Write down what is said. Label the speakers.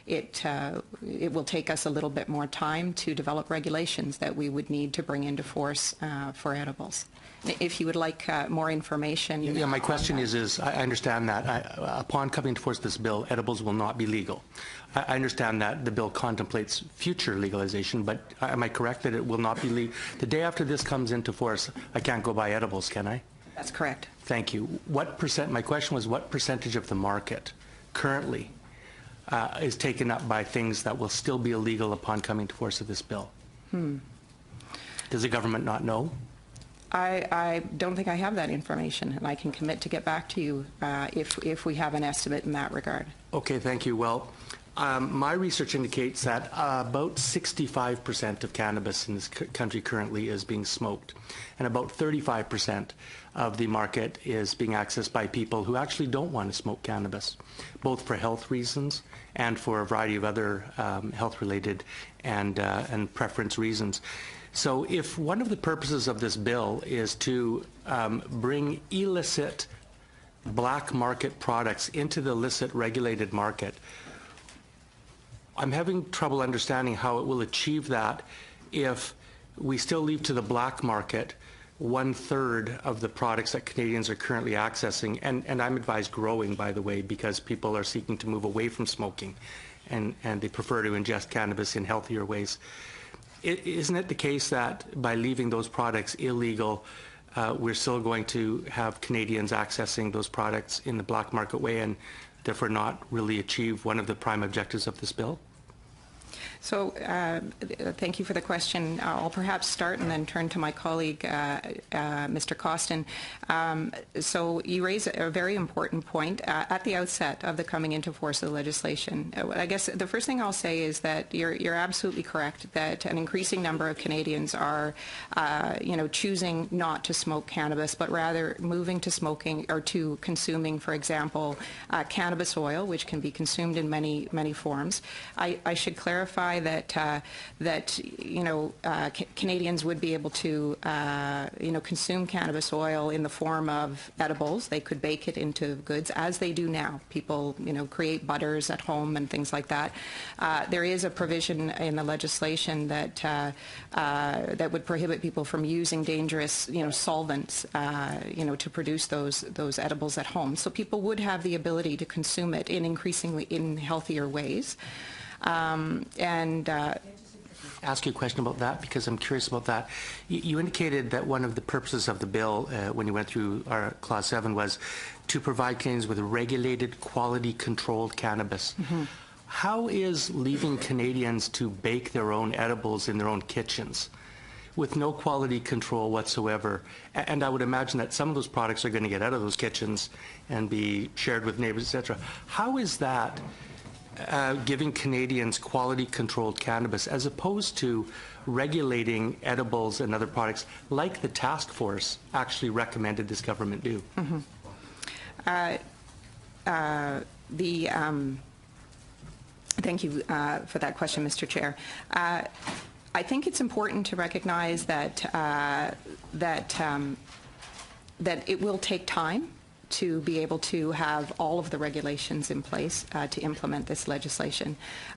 Speaker 1: it will take us a little bit more time to develop regulations that we would need to bring into force for edibles. If you would like more information.
Speaker 2: Yeah, my question is I understand that upon coming into force of this bill, edibles will not be legal. I understand that the bill contemplates future legalization, but am I correct that it will not be legal? The day after this comes into force, I can't go buy edibles, can I?
Speaker 1: That's correct.
Speaker 2: Thank you. My question was, what percentage of the market currently is taken up by things that will still be illegal upon coming to force of this bill? Does the government not know?
Speaker 1: I don't think I have that information, and I can commit to get back to you if we have an estimate in that regard.
Speaker 2: Okay, thank you. Well, my research indicates that about 65% of cannabis in this country currently is being smoked, and about 35% of the market is being accessed by people who actually don't want to smoke cannabis, both for health reasons and for a variety of other health-related and preference reasons. So if one of the purposes of this bill is to bring illicit black market products into the licit regulated market, I'm having trouble understanding how it will achieve that if we still leave to the black market 1/3 of the products that Canadians are currently accessing, and I'm advised growing, by the way, because people are seeking to move away from smoking and they prefer to ingest cannabis in healthier ways. Isn't it the case that by leaving those products illegal, we're still going to have Canadians accessing those products in the black market way and therefore not really achieve one of the prime objectives of this bill?
Speaker 1: So thank you for the question. I'll perhaps start and then turn to my colleague, Mr. Costin. So you raise a very important point at the outset of the coming into force of the legislation. I guess the first thing I'll say is that you're absolutely correct that an increasing number of Canadians are, choosing not to smoke cannabis, but rather moving to smoking or to consuming, for example, cannabis oil, which can be consumed in many forms. I should clarify that Canadians would be able to consume cannabis oil in the form of edibles. They could bake it into goods as they do now. People create butters at home and things like that. There is a provision in the legislation that that would prohibit people from using dangerous solvents to produce those edibles at home. So people would have the ability to consume it in healthier ways.
Speaker 2: Ask you a question about that, because I'm curious about that. You indicated that one of the purposes of the bill when you went through our Clause 7 was to provide Canadians with regulated, quality-controlled cannabis. How is leaving Canadians to bake their own edibles in their own kitchens with no quality control whatsoever? And I would imagine that some of those products are going to get out of those kitchens and be shared with neighbors, etc. How is that giving Canadians quality-controlled cannabis as opposed to regulating edibles and other products like the task force actually recommended this government do?
Speaker 1: Thank you for that question, Mr. Chair. I think it's important to recognize that that it will take time to be able to have all of the regulations in place to implement this legislation.